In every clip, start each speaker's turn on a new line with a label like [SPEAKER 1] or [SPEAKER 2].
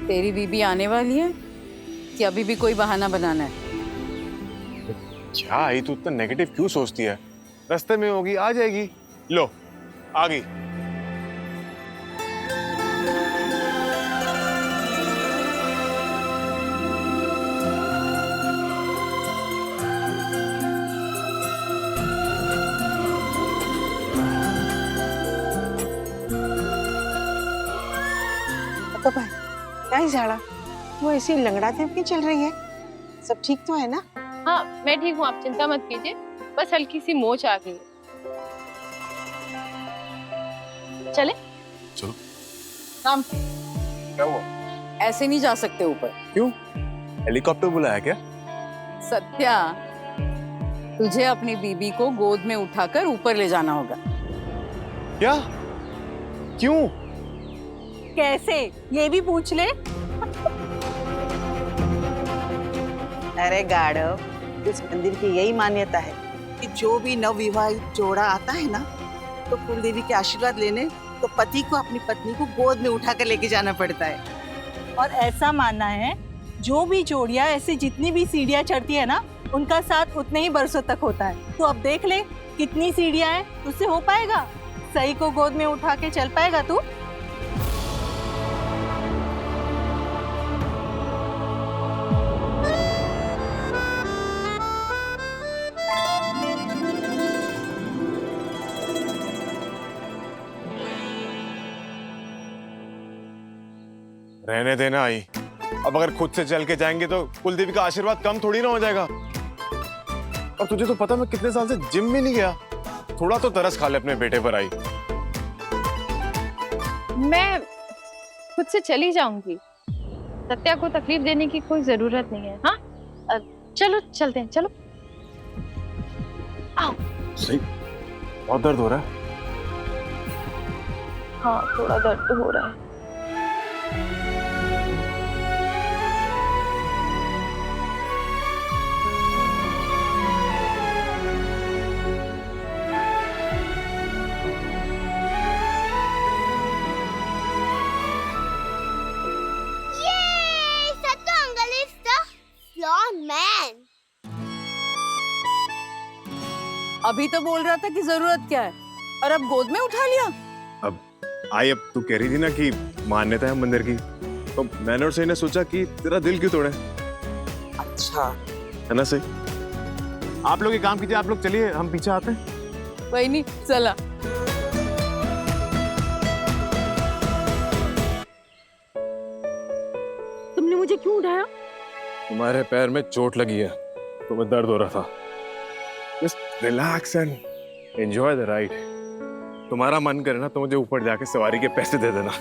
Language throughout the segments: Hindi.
[SPEAKER 1] तेरी बीबी आने वाली है कि अभी भी कोई बहाना बनाना है?
[SPEAKER 2] क्या आई, तू इतना नेगेटिव क्यों सोचती है? रास्ते में होगी, आ जाएगी। लो, आ गई।
[SPEAKER 3] तो भाई क्या ही झाड़ा, वो ऐसी लंगड़ाते क्यों चल रही है? सब ठीक तो है ना?
[SPEAKER 4] हाँ मैं ठीक हूँ, आप चिंता मत कीजिए, बस हल्की सी मोच आ गई है। चले?
[SPEAKER 2] चलो।
[SPEAKER 1] राम,
[SPEAKER 2] क्या हुआ?
[SPEAKER 1] ऐसे नहीं जा सकते ऊपर।
[SPEAKER 2] क्यों? हेलीकॉप्टर बुलाया क्या?
[SPEAKER 1] सत्या, तुझे अपनी बीबी को गोद में उठाकर ऊपर ले जाना होगा।
[SPEAKER 2] क्या? क्यों?
[SPEAKER 3] कैसे, ये भी पूछ ले। अरे गाढ़व, इस मंदिर की यही मान्यता है कि जो भी नवविवाहित जोड़ा आता है ना, तो कुलदेवी के आशीर्वाद लेने तो पति को अपनी पत्नी को गोद में उठाकर लेके जाना पड़ता है।
[SPEAKER 5] और ऐसा मानना है जो भी जोड़ियां ऐसे जितनी भी सीढ़ियां चढ़ती है ना, उनका साथ उतने ही बरसों तक होता है। तो अब देख ले कितनी सीढ़ियां हैं, उससे हो पाएगा? सही को गोद में उठा के चल पाएगा तू?
[SPEAKER 2] रहने देना आई। अब अगर खुद से चल के जाएंगे तो कुलदेवी का आशीर्वाद कम थोड़ी ना हो जाएगा। और तुझे तो पता, मैं कितने साल से जिम भी नहीं गया। थोड़ा तो तरस खा ले अपने बेटे पर आई।
[SPEAKER 4] मैं खुद से चली जाऊंगी, सत्या को तकलीफ देने की कोई जरूरत नहीं है। हाँ चलो चलते हैं, चलो आओ।
[SPEAKER 2] सही, बहुत दर्द हो रहा है।
[SPEAKER 4] हाँ थोड़ा दर्द तो हो रहा है।
[SPEAKER 1] अभी तो बोल रहा था कि जरूरत क्या है, और अब गोद में उठा लिया।
[SPEAKER 2] अब आई, अब तू कह रही थी ना कि मान्यता है मंदिर की, तो मैंने और सही ने सोचा कि तेरा दिल क्यों तोड़े।
[SPEAKER 3] अच्छा,
[SPEAKER 2] है ना सही? आप लोग एक काम कीजिए, आप लोग चलिए, हम पीछे आते हैं।
[SPEAKER 1] वही नहीं, चला।
[SPEAKER 5] तुमने मुझे क्यों उठाया?
[SPEAKER 2] तुम्हारे पैर में चोट लगी है, तुम्हें दर्द हो रहा था। Just relax and enjoy the ride. तुम्हारा मन करे ना तो मुझे ऊपर जाके सवारी के पैसे दे देना।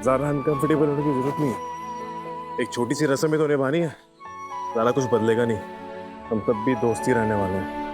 [SPEAKER 2] ज्यादा अनकंफर्टेबल होने की जरूरत नहीं है। एक छोटी सी रस्म ही तो निभानी है, ज्यादा कुछ बदलेगा नहीं। हम तब भी दोस्ती रहने वाले हैं।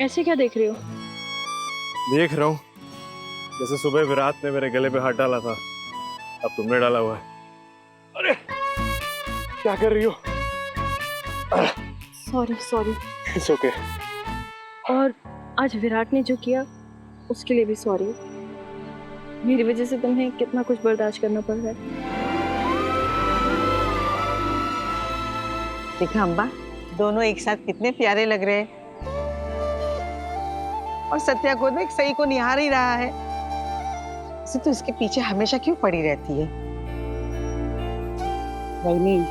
[SPEAKER 4] ऐसे क्या देख रही हो?
[SPEAKER 2] देख रहा हूँ, जैसे सुबह विराट ने मेरे गले पे हाथ डाला था, अब तुमने डाला हुआ है। अरे क्या कर रही हो?
[SPEAKER 4] Sorry sorry.
[SPEAKER 2] It's okay.
[SPEAKER 4] और आज विराट ने जो किया उसके लिए भी सॉरी। मेरी वजह से तुम्हें कितना कुछ बर्दाश्त करना पड़ रहा है।
[SPEAKER 3] देखा अम्बा, दोनों एक साथ कितने प्यारे लग रहे हैं। और सत्या को देख, सही को निहार ही रहा है। इसे तो इसके पीछे हमेशा क्यों पड़ी रहती है?
[SPEAKER 1] वही नहीं,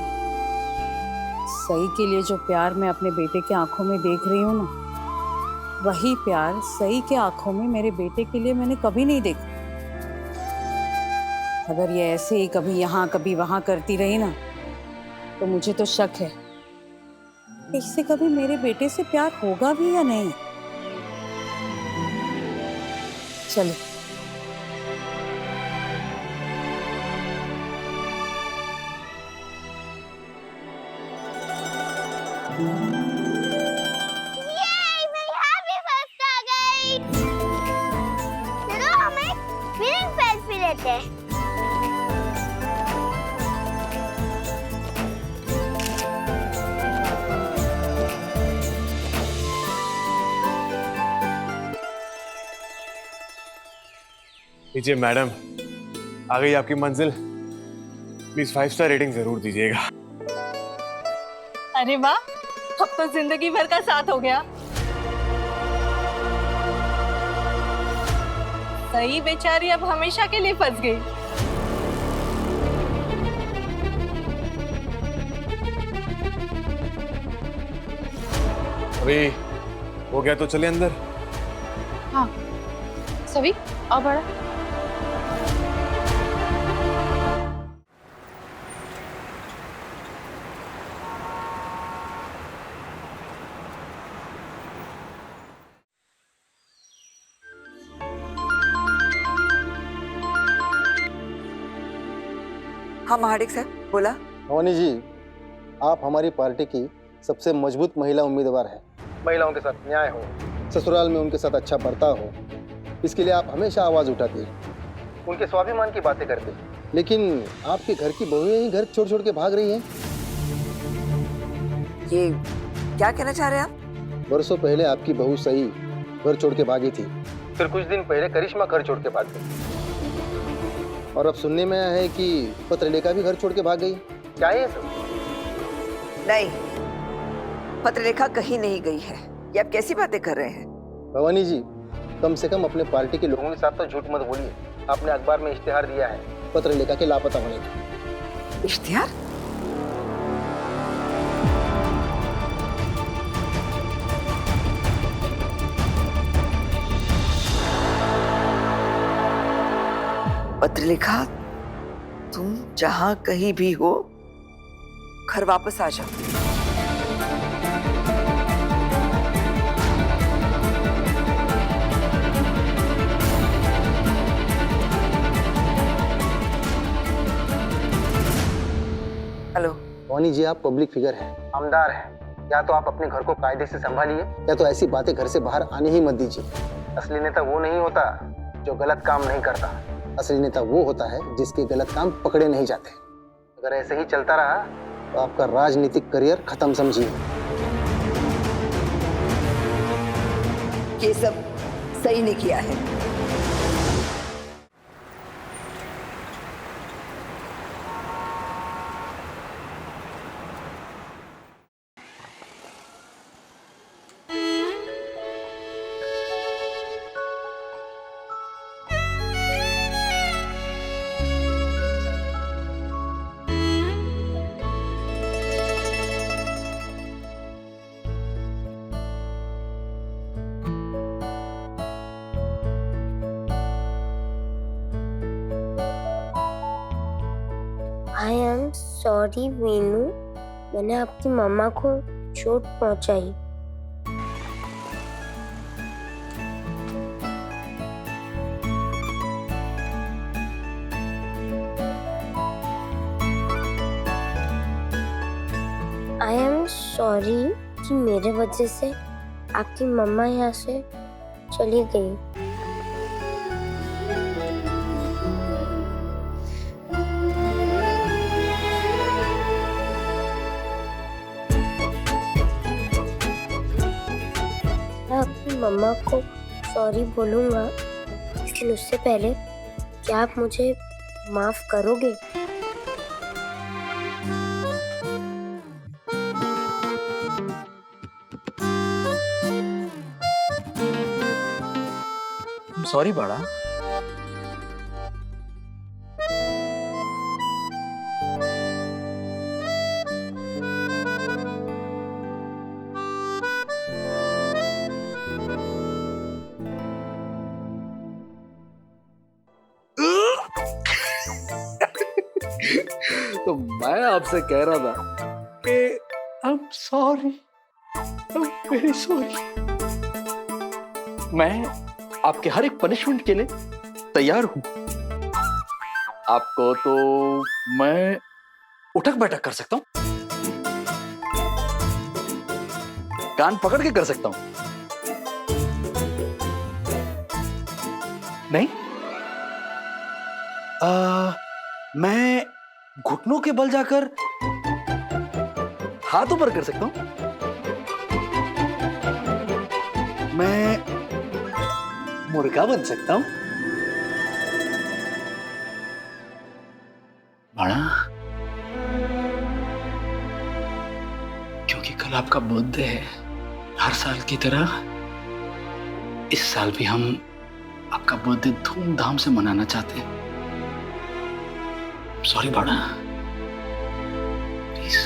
[SPEAKER 1] सही के लिए जो प्यार मैं अपने बेटे के आंखों में देख रही हूँ ना, वही प्यार सही के आंखों में मेरे बेटे के लिए मैंने कभी नहीं देखा। अगर ये ऐसे ही कभी यहाँ कभी वहां करती रही ना, तो मुझे तो शक है कि इससे कभी मेरे बेटे से प्यार होगा भी या नहीं। चलो।
[SPEAKER 6] मेरी हैप्पी फर्स्ट आ गई। चलो हम एक फिल्म सेल्फी लेते हैं।
[SPEAKER 2] लीजिए मैडम, आ गई आपकी मंजिल। प्लीज 5 स्टार रेटिंग जरूर दीजिएगा।
[SPEAKER 5] अरे वाह, अब तो जिंदगी भर का साथ हो गया। सही बेचारी अब हमेशा के लिए फंस गई।
[SPEAKER 2] अभी हो गया तो चले अंदर।
[SPEAKER 4] हाँ सभी आओ बड़ा।
[SPEAKER 7] हाँ महाडिक साहब, बोला।
[SPEAKER 8] भवानी जी, आप हमारी पार्टी की सबसे मजबूत महिला उम्मीदवार हैं। महिलाओं के साथ न्याय हो, ससुराल में उनके साथ अच्छा बर्ताव हो, इसके लिए आप हमेशा आवाज उठाती हैं, उनके स्वाभिमान की बातें करते हैं। लेकिन आपके घर की बहुएं ही घर छोड़ छोड़ के भाग रही हैं।
[SPEAKER 7] ये क्या कहना चाह रहे हैं आप?
[SPEAKER 8] वर्षों पहले आपकी बहू सही घर छोड़ के भागी थी, फिर कुछ दिन पहले करिश्मा घर छोड़ के भाग गई, और अब सुनने में आया है कि पत्रलेखा भी घर छोड़ के भाग गई। क्या है ये सब?
[SPEAKER 7] नहीं, पत्रलेखा कहीं नहीं गई है। ये आप कैसी बातें कर रहे हैं?
[SPEAKER 8] भवानी जी, कम से कम अपने पार्टी के लोगों के साथ तो झूठ मत बोलिए। आपने अखबार में इश्तिहार दिया है पत्रलेखा के लापता होने का।
[SPEAKER 7] इश्तिहार? पत्रलेखा, तुम जहां कहीं भी हो, घर वापस आ जाओ। हेलो
[SPEAKER 8] भवानी जी, आप पब्लिक फिगर हैं, आमदार हैं। या तो आप अपने घर को कायदे से संभालिए, या तो ऐसी बातें घर से बाहर आने ही मत दीजिए। असली नेता वो नहीं होता जो गलत काम नहीं करता। असली नेता वो होता है जिसके गलत काम पकड़े नहीं जाते। अगर ऐसे ही चलता रहा तो आपका राजनीतिक करियर खत्म समझिए।
[SPEAKER 7] ये सब सही नहीं किया है।
[SPEAKER 6] आई एम सॉरी वीनू, मैंने आपकी मम्मा को चोट पहुंचाई। आई एम सॉरी कि मेरे वजह से आपकी मम्मा यहाँ से चली गई। मैं अपनी मम्मा को सॉरी बोलूँगा, लेकिन उससे पहले क्या आप मुझे माफ करोगे?
[SPEAKER 9] सॉरी बड़ा।
[SPEAKER 10] तो मैं आपसे कह रहा था कि I am sorry, I am very sorry. मैं आपके हर एक पनिशमेंट के लिए तैयार हूं। आपको तो मैं उठक बैठक कर सकता हूं। कान पकड़ के कर सकता हूं। नहीं, मैं घुटनों के बल जाकर हाथों पर कर सकता हूं। मैं मुर्गा बन सकता हूं। बड़ा, क्योंकि कल आपका बर्थडे है, हर साल की तरह इस साल भी हम आपका बर्थडे धूमधाम से मनाना चाहते हैं। सॉरी बड़ा, प्लीज।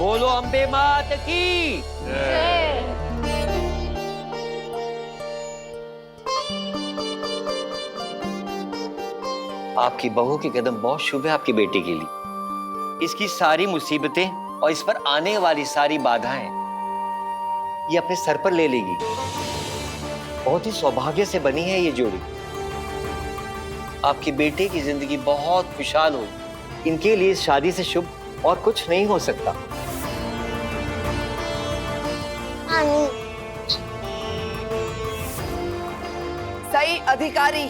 [SPEAKER 9] बोलो अम्बे मात की। आपकी बहू के कदम बहुत शुभ है आपकी बेटी के लिए। इसकी सारी मुसीबतें और इस पर आने वाली सारी बाधाएं ये अपने सर पर ले लेगी। बहुत ही सौभाग्य से बनी है ये जोड़ी। आपकी बेटे की जिंदगी बहुत खुशहाल हो, इनके लिए इस शादी से शुभ और कुछ नहीं हो सकता।
[SPEAKER 7] सही अधिकारी,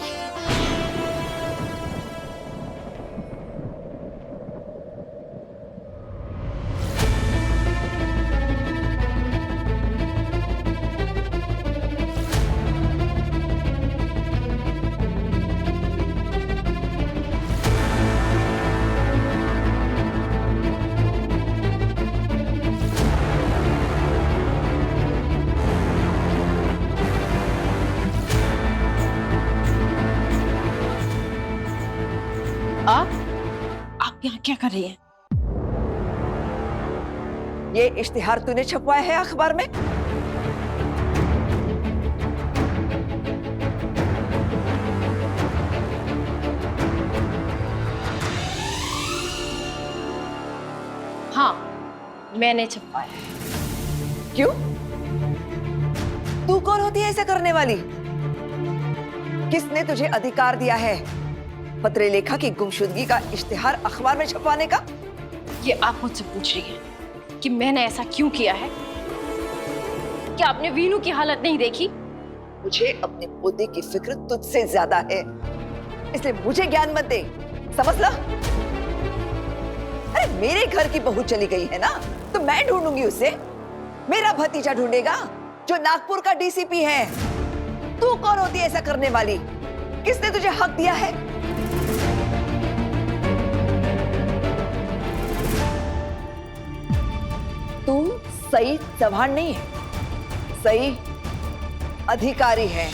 [SPEAKER 4] आप यहाँ क्या कर रही हैं?
[SPEAKER 7] ये इश्तिहार तूने छपवाया है अखबार में?
[SPEAKER 4] हाँ, मैंने छपवाया है।
[SPEAKER 7] क्यों? तू कौन होती है ऐसा करने वाली? किसने तुझे अधिकार दिया है पत्र लेखा की गुमशुदगी का इश्तिहार अखबार में छपवाने का?
[SPEAKER 4] ये आप मुझसे पूछ रही हैं कि मैंने ऐसा क्यों किया है? क्या आपने वीनू की हालत नहीं देखी?
[SPEAKER 7] मुझे अपने पोते की फिक्र तुझसे ज्यादा है, इसलिए मुझे ज्ञान मत दे, समझ ला। अरे मेरे घर की बहू चली गई है ना, तो मैं ढूंढूंगी उसे। मेरा भतीजा ढूंढेगा जो नागपुर का डीसीपी है। तू कौन होती है ऐसा करने वाली? किसने तुझे हक दिया है? तू सही चौहान नहीं है, सही अधिकारी है।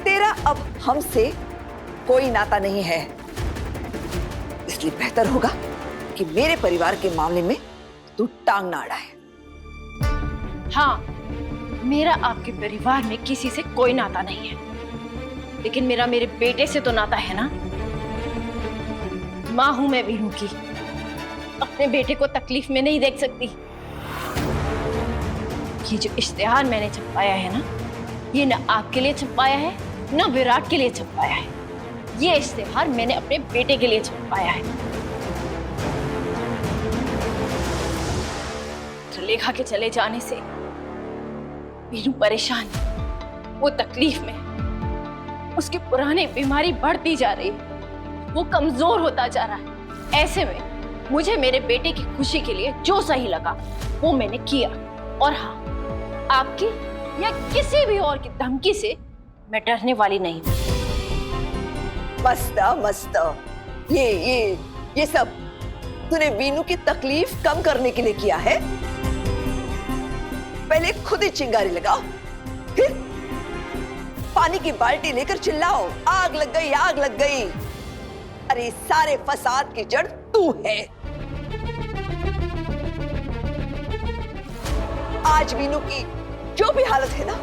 [SPEAKER 7] तेरा अब हमसे कोई नाता नहीं है, इसलिए बेहतर होगा कि मेरे परिवार के मामले में तू टांग ना अड़ाए।
[SPEAKER 4] हाँ, मेरा आपके परिवार में किसी से कोई नाता नहीं है, लेकिन मेरा मेरे बेटे से तो नाता है ना। माँ हूं मैं वीनू की, अपने बेटे को तकलीफ में नहीं देख सकती। ये जो इश्तिहार मैंने छपवाया है ना, ये न आपके लिए छपवाया है न विराट के लिए छपवाया है। ये इश्तिहार मैंने अपने बेटे के लिए छपवाया है। लेखा के चले जाने से वीनू परेशान, वो तकलीफ में, उसकी पुरानी बीमारी बढ़ती जा रही है, वो कमजोर होता जा रहा है। ऐसे में मुझे मेरे बेटे की खुशी के लिए जो सही लगा वो मैंने किया। और हाँ, आपकी या किसी भी और की धमकी से मैं डरने वाली नहीं हूँ।
[SPEAKER 7] मस्त मस्त, ये सब तूने वीनू की तकलीफ कम करने के लिए किया है? पहले खुद ही चिंगारी लगाओ, फिर पानी की बाल्टी लेकर चिल्लाओ, आग लग गई, आग लग गई। अरे सारे फसाद की जड़ तू है। आज वीनू की जो भी हालत है ना,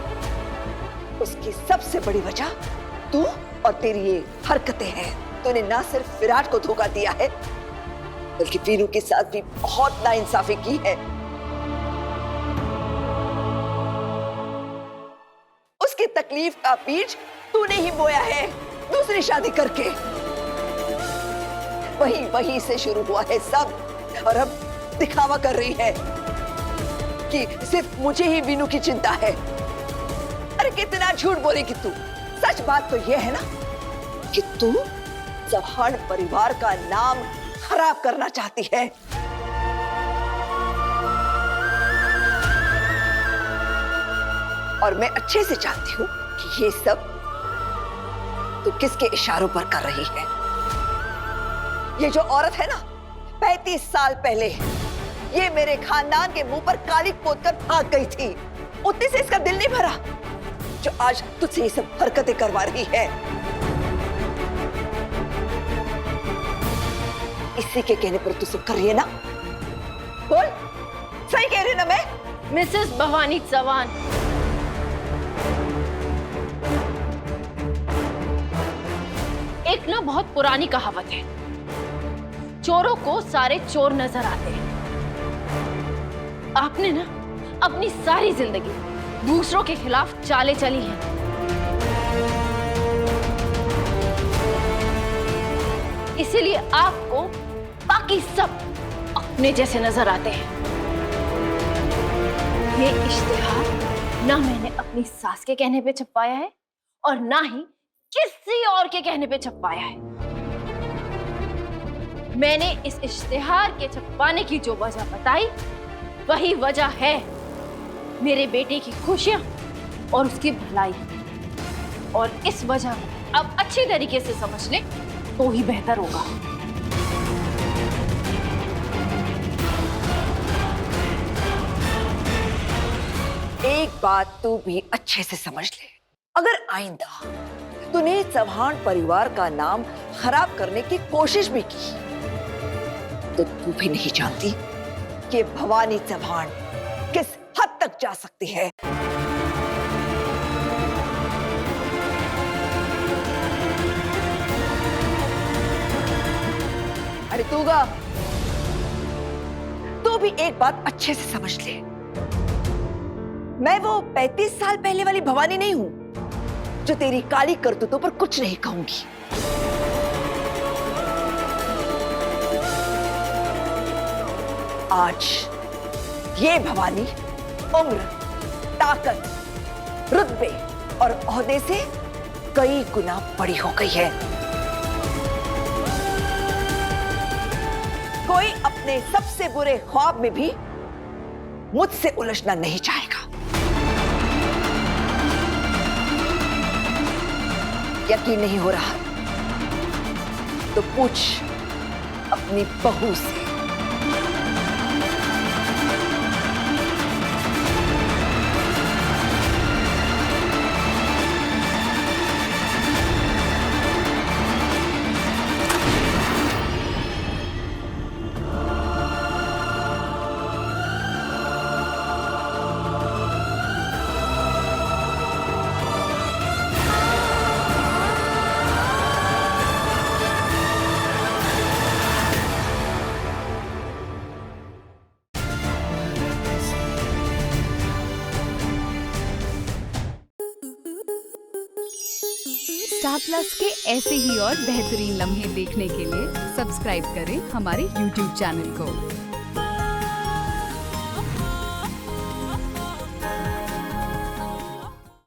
[SPEAKER 7] उसकी सबसे बड़ी वजह तू और तेरी ये हरकतें हैं। तूने ना सिर्फ विराट को धोखा दिया है, बल्कि वीनू के साथ भी बहुत नाइंसाफी की है। उसकी तकलीफ का बीज तूने ही बोया है दूसरी शादी करके। वही से शुरू हुआ है सब, और अब दिखावा कर रही है कि सिर्फ मुझे ही वीनू की चिंता है। अरे कितना झूठ बोलेगी तू। सच बात तो यह है ना कि तू चौहान परिवार का नाम खराब करना चाहती है। और मैं अच्छे से जानती हूं कि ये सब तू किसके इशारों पर कर रही है। ये जो औरत है ना, 35 साल पहले ये मेरे खानदान के मुंह पर कालिक पोतकर भाग गई थी। उतने से इसका दिल नहीं भरा जो आज तुझसे ये सब हरकतें करवा रही है। इसी के कहने पर तू सब कर रही है ना? बोल, सही कह रही है ना मैं?
[SPEAKER 4] मिसेस भवानी चौहान, एक ना बहुत पुरानी कहावत है, चोरों को सारे चोर नजर आते हैं। आपने ना अपनी सारी जिंदगी दूसरों के खिलाफ चालें चली हैं। इसीलिए आपको बाकी सब अपने जैसे नजर आते हैं। ये इश्तिहार ना मैंने अपनी सास के कहने पे छपवाया है और ना ही किसी और के कहने पे छपवाया है। मैंने इस इश्तिहार के छपवाने की जो वजह बताई, वही वजह है मेरे बेटे की खुशियां और उसकी भलाई। और इस वजह को अब अच्छी तरीके से समझ ले तो ही बेहतर होगा।
[SPEAKER 7] एक बात तू भी अच्छे से समझ ले, अगर आइंदा तूने चौहान परिवार का नाम खराब करने की कोशिश भी की तो तू भी नहीं जानती कि भवानी चौहान किस हद तक जा सकती है। अरे तू भी एक बात अच्छे से समझ ले, मैं वो 35 साल पहले वाली भवानी नहीं हूं जो तेरी काली करतूतों पर कुछ नहीं कहूंगी। आज ये भवानी उम्र, ताकत, रुतबे और ओहदे से कई गुना बड़ी हो गई है। कोई अपने सबसे बुरे ख्वाब में भी मुझसे उलझना नहीं चाहेगा। यकीन नहीं हो रहा तो पूछ अपनी बहू से।
[SPEAKER 11] स्टार प्लस के ऐसे ही और बेहतरीन लम्हे देखने के लिए सब्सक्राइब करें हमारे YouTube चैनल को।